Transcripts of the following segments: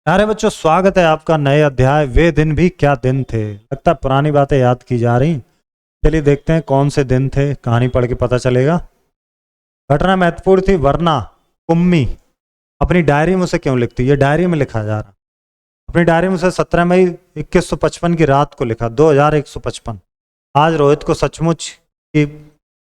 अरे बच्चों, स्वागत है आपका नए अध्याय वे दिन भी क्या दिन थे। लगता है पुरानी बातें याद की जा रही। चलिए देखते हैं कौन से दिन थे, कहानी पढ़ के पता चलेगा। घटना महत्वपूर्ण थी वरना कुम्मी अपनी डायरी में उसे क्यों लिखती। ये डायरी में लिखा जा रहा। अपनी डायरी में उसे 17 मई 2155 की रात को लिखा, 2155। आज रोहित को सचमुच की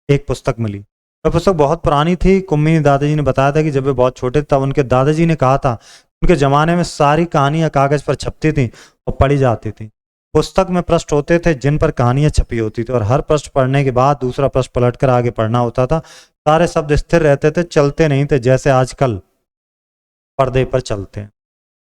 एक पुस्तक मिली। वह पुस्तक बहुत पुरानी थी। कुम्मी ने दादाजी ने बताया था कि जब वे बहुत छोटे थे तब उनके दादाजी ने कहा था उनके जमाने में सारी कहानियां कागज पर छपती थी और पढ़ी जाती थी। पुस्तक में पृष्ठ होते थे जिन पर कहानियां छपी होती थी और हर पृष्ठ पढ़ने के बाद दूसरा पृष्ठ पलटकर आगे पढ़ना होता था। सारे शब्द स्थिर रहते थे, चलते नहीं थे जैसे आजकल पर्दे पर चलते हैं।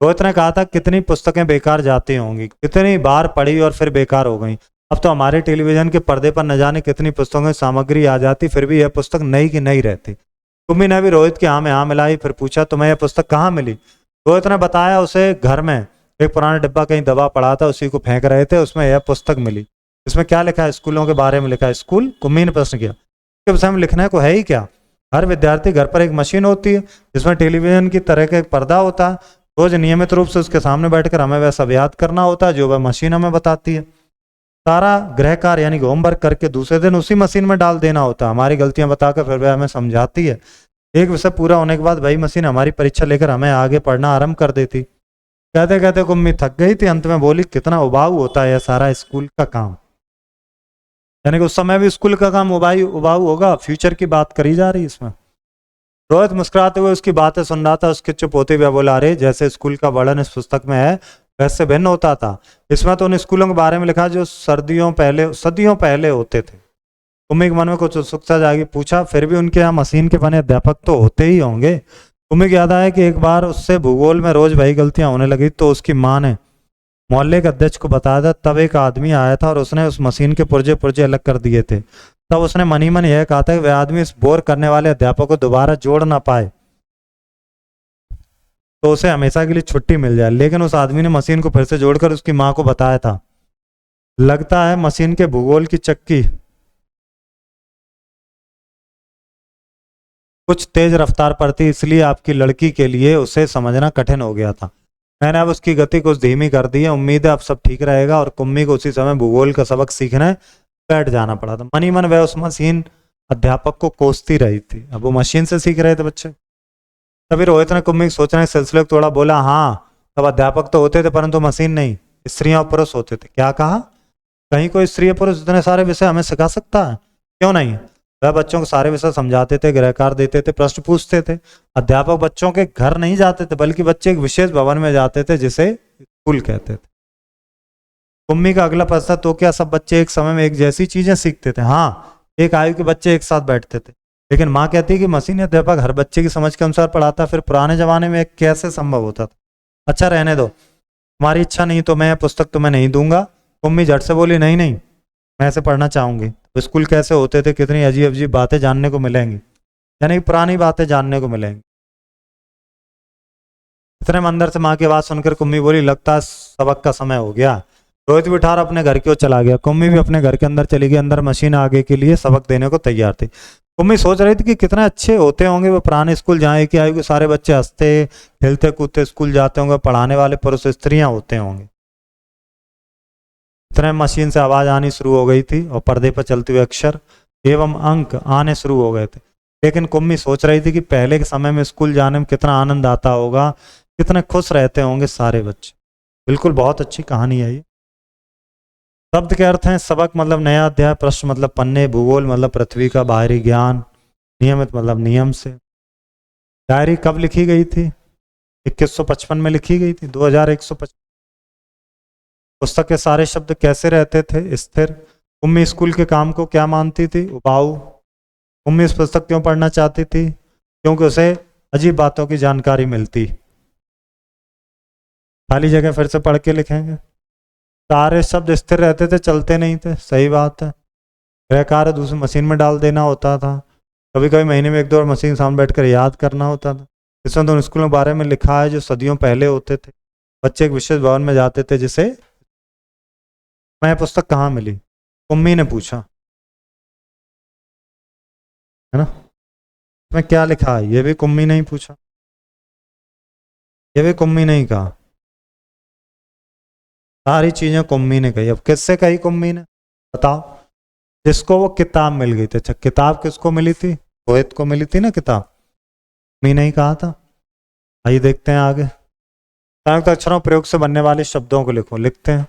रोहित ने कहा था कितनी पुस्तकें बेकार जाती होंगी, कितनी बार पढ़ी और फिर बेकार हो गई। अब तो हमारे टेलीविजन के पर्दे पर न जाने कितनी पुस्तकों की सामग्री आ जाती, फिर भी यह पुस्तक नई की नई रहती। कुम्मी ने भी रोहित की हाँ में हाँ मिलाई, फिर पूछा तुम्हें यह पुस्तक कहाँ मिली। रोहित ने बताया उसे घर में एक पुराना डिब्बा कहीं दबा पड़ा था, उसी को फेंक रहे थे, उसमें यह पुस्तक मिली। इसमें क्या लिखा है? स्कूलों के बारे में लिखा है। स्कूल? कुम्मी ने प्रश्न किया। इसके विषय में लिखने को है ही क्या? हर विद्यार्थी घर पर एक मशीन होती है जिसमें टेलीविजन की तरह का एक पर्दा होता है। रोज नियमित रूप से उसके सामने बैठकर हमें वह सब याद करना होता है जो वह मशीन हमें बताती है। सारा गृह कार्य यानी कि होमवर्क करके दूसरे दिन उसी मशीन में डाल देना होता है। हमारी गलतियां बताकर फिर वह हमें समझाती है। एक विषय पूरा होने के बाद वही मशीन हमारी परीक्षा लेकर हमें आगे पढ़ना आरंभ कर देती। कहते कहते कुम्मी थक गई थी, अंत में बोली कितना उबाऊ होता है यह सारा स्कूल का काम। यानी कि उस समय भी स्कूल का काम उबाऊ होगा। फ्यूचर की बात करी जा रही इसमें। रोहित मुस्कुराते हुए उसकी बातें सुन रहा था। उसके चुप होते हुए बोला, अरे जैसे स्कूल का वर्णन इस पुस्तक में है वैसे भिन्न होता था। इसमें तो उन स्कूलों के बारे में लिखा जो सदियों पहले होते थे। कुम्मी के मन में कुछ उत्सुकता जागी। पूछा फिर भी उनके यहाँ मशीन के बने अध्यापक तो होते ही होंगे। कुम्मी को याद आया कि एक बार उससे भूगोल में रोज वही गलतियां होने लगी तो उसकी माँ ने मोहल्ले के अध्यक्ष को बताया था। तब एक आदमी आया था और उसने उस मशीन के पुर्जे पुर्जे अलग कर दिए थे। तब उसने मनी मन यह कहा था कि वह आदमी इस बोर करने वाले अध्यापक को दोबारा जोड़ ना पाए तो उसे हमेशा के लिए छुट्टी मिल जाए। लेकिन उस आदमी ने मशीन को फिर से जोड़कर उसकी माँ को बताया था। लगता है मशीन के भूगोल की चक्की कुछ तेज रफ्तार पर थी, इसलिए आपकी लड़की के लिए उसे समझना कठिन हो गया था। मैंने अब उसकी गति कुछ धीमी कर दी है। उम्मीद है अब सब ठीक रहेगा। और कुम्मी को उसी समय भूगोल का सबक सीखने बैठ जाना पड़ा था। मनी मन वह उस मशीन अध्यापक को कोसती रही थी। अब वो मशीन से सीख रहे थे बच्चे। तभी रोहित ने कुम्मी सोचने के सिलसिले को थोड़ा बोला, हाँ तब अध्यापक तो होते थे परंतु मशीन नहीं, स्त्रियां और पुरुष होते थे। क्या कहा? कहीं कोई स्त्री पुरुष इतने सारे विषय हमें सिखा सकता है? क्यों नहीं। वह बच्चों को सारे विषय समझाते थे, गृहकार देते थे, प्रश्न पूछते थे। अध्यापक बच्चों के घर नहीं जाते थे बल्कि बच्चे एक विशेष भवन में जाते थे जिसे स्कूल कहते थे। कुम्मी का अगला प्रश्न था, तो क्या सब बच्चे एक समय में एक जैसी चीजें सीखते थे? हाँ, एक आयु के बच्चे एक साथ बैठते थे। लेकिन माँ कहती है कि मशीन अध्यापक हर बच्चे की समझ के अनुसार पढ़ाता। फिर पुराने जमाने में कैसे संभव होता था? अच्छा रहने दो, तुम्हारी इच्छा नहीं तो मैं पुस्तक तुम्हें नहीं दूंगा। कुम्मी झट से बोली, नहीं नहीं, मैं ऐसे पढ़ना चाहूंगी। तो स्कूल कैसे होते थे, कितनी अजीब अजीब बातें जानने को मिलेंगी, यानी कि पुरानी बातें जानने को मिलेंगी। इतने में अंदर से माँ की आवाज सुनकर कुम्मी बोली, लगता है सबक का समय हो गया। रोहित भी उठाकर अपने घर की ओर चला गया। कुम्मी भी अपने घर के अंदर चली गई। अंदर मशीन आगे के लिए सबक देने को तैयार थी। कुम्मी सोच रही थी कि कितने अच्छे होते होंगे वो पुराने स्कूल जहाँ एक ही आयु के सारे बच्चे हंसते खेलते कूदते स्कूल जाते होंगे। पढ़ाने वाले पुरुष स्त्रियां होते होंगे। इतने मशीन से आवाज आनी शुरू हो गई थी और पर्दे पर चलते हुए अक्षर एवं अंक आने शुरू हो गए थे। लेकिन कुम्मी सोच रही थी कि पहले के समय में स्कूल जाने में कितना आनंद आता होगा, कितने खुश रहते होंगे सारे बच्चे। बिल्कुल बहुत अच्छी कहानी है ये। शब्द के अर्थ हैं सबक मतलब नया अध्याय, प्रश्न मतलब पन्ने, भूगोल मतलब पृथ्वी का बाहरी ज्ञान, नियमित मतलब नियम से। डायरी कब लिखी गई थी? 2155 में लिखी गई थी, 2155। पुस्तक के सारे शब्द कैसे रहते थे? स्थिर। कुम्मी स्कूल के काम को क्या मानती थी? उबाऊ। कुम्मी इस पुस्तक क्यों पढ़ना चाहती थी? क्योंकि उसे अजीब बातों की जानकारी मिलती। खाली जगह फिर से पढ़ के लिखेंगे। सारे शब्द स्थिर रहते थे, चलते नहीं थे। सही बात है। गृह कार्य दूसरी मशीन में डाल देना होता था। कभी कभी महीने में एक दो बार मशीन सामने बैठकर याद करना होता था। इसमें तो उन स्कूलों के बारे में लिखा है जो सदियों पहले होते थे। बच्चे एक विशेष भवन में जाते थे जिसे। मैं पुस्तक कहाँ मिली? कुम्मी ने पूछा, है ना? इसमें क्या लिखा है? ये भी कुम्मी नहीं पूछा, ये भी कुम्मी नहीं कहा। सारी चीजें कुम्मी ने कही। अब किससे कही कुम्मी ने, बताओ। जिसको वो किताब मिल गई थी। अच्छा, किताब किसको मिली थी? रोहित को मिली थी ना किताब, मी नहीं कहा था। आइए देखते हैं आगे। संयुक्त अक्षरों प्रयोग से बनने वाले शब्दों को लिखो। लिखते हैं।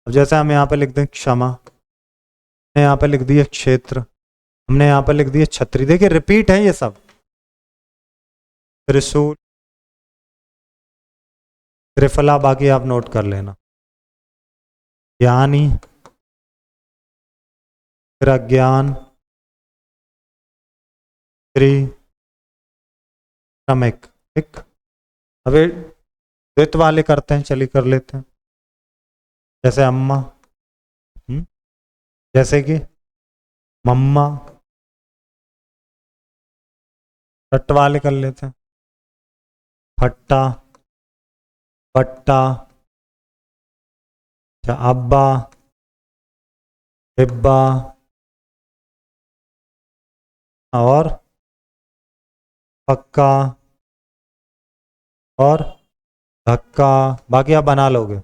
अब जैसे हम यहाँ पे लिख दें क्षमा, हमने यहाँ पे लिख दिया क्षेत्र, हमने यहाँ पे लिख दिया छतरी। देखिए रिपीट है ये सब। त्रिशूल, त्रिफला, बाकी आप नोट कर लेना। ज्ञानी, फिर अज्ञान, त्रि, श्रमिक। ठीक, अभी द्वित वाले करते हैं, चलिए कर लेते हैं। जैसे अम्मा, जैसे कि मम्मा। रट वाले कर लेते हैं। फट्टा, पट्टा, अच्छा अब्बा, हिब्बा, और पक्का, और धक्का। बाकी आप बना लोगे।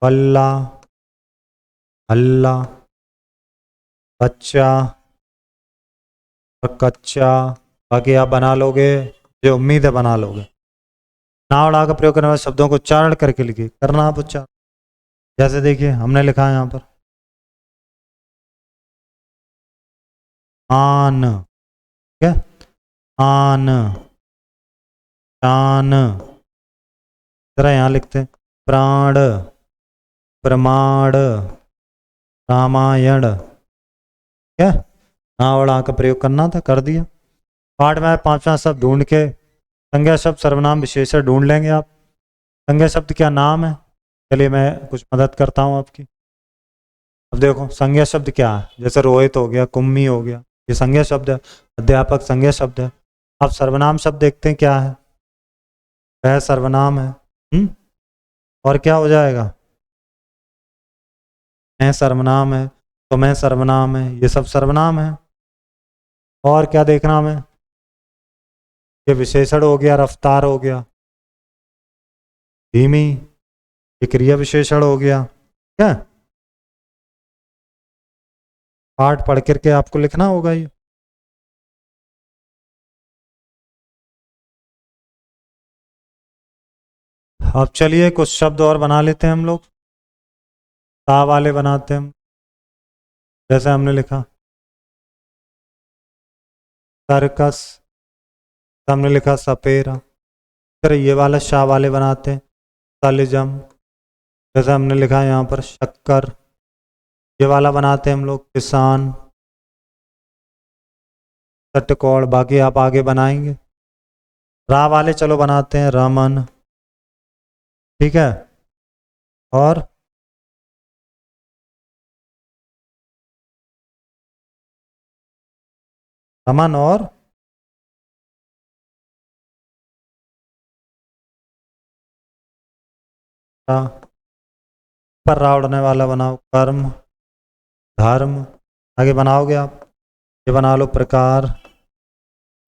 बल्ला, हल्ला, बच्चा और कच्चा। बाकी आप बना लोगे, जो उम्मीद है बना लोगे। नाव उड़ा का प्रयोग करने वाले शब्दों को उच्चारण करके लिखिए। करना आप उच्चारण। जैसे देखिए हमने लिखा है यहाँ पर आन, ठीक है, आन, शान। जरा यहाँ लिखते हैं प्राण, प्रमाण, रामायण। ठीक है, नाव उड़ा का प्रयोग करना था, कर दिया। पाठ में 5वां शब्द ढूंढ के संज्ञा शब्द सर्वनाम विशेषण ढूंढ लेंगे आप। संज्ञा शब्द क्या नाम है? चलिए मैं कुछ मदद करता हूँ आपकी। अब देखो संज्ञा शब्द क्या है, जैसे रोहित हो गया, कुम्मी हो गया, ये संज्ञा शब्द है। अध्यापक संज्ञा शब्द है। अब सर्वनाम शब्द देखते हैं क्या है। वह सर्वनाम है। और क्या हो जाएगा? मैं सर्वनाम है, तो मैं सर्वनाम है, ये सब सर्वनाम है। और क्या देखना हमें? ये विशेषण हो गया, रफ्तार हो गया, धीमी, ये क्रिया विशेषण हो गया। क्या पाठ पढ़ करके आपको लिखना होगा ये। अब चलिए कुछ शब्द और बना लेते हैं हम लोग। ता वाले बनाते हैं हम। जैसे हमने लिखा सर्कस, हमने लिखा सपेरा। फिर ये वाला शाह वाले बनाते हैं, सलिजम। जैसे हमने लिखा है यहाँ पर शक्कर। ये वाला बनाते हैं हम लोग किसान, षटकोण। बाकी आप आगे बनाएंगे। रा वाले चलो बनाते हैं रमन, ठीक है। और रमन और रा। पर रा उड़ने वाला बनाओ कर्म, धर्म। आगे बनाओगे आप, ये बना लो प्रकार,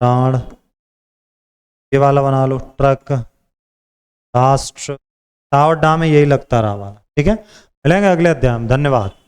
प्राण। ये वाला बना लो ट्रक, राष्ट्र। टा और डा में यही लगता रहा वाला। ठीक है, मिलेंगे अगले अध्याय में। धन्यवाद।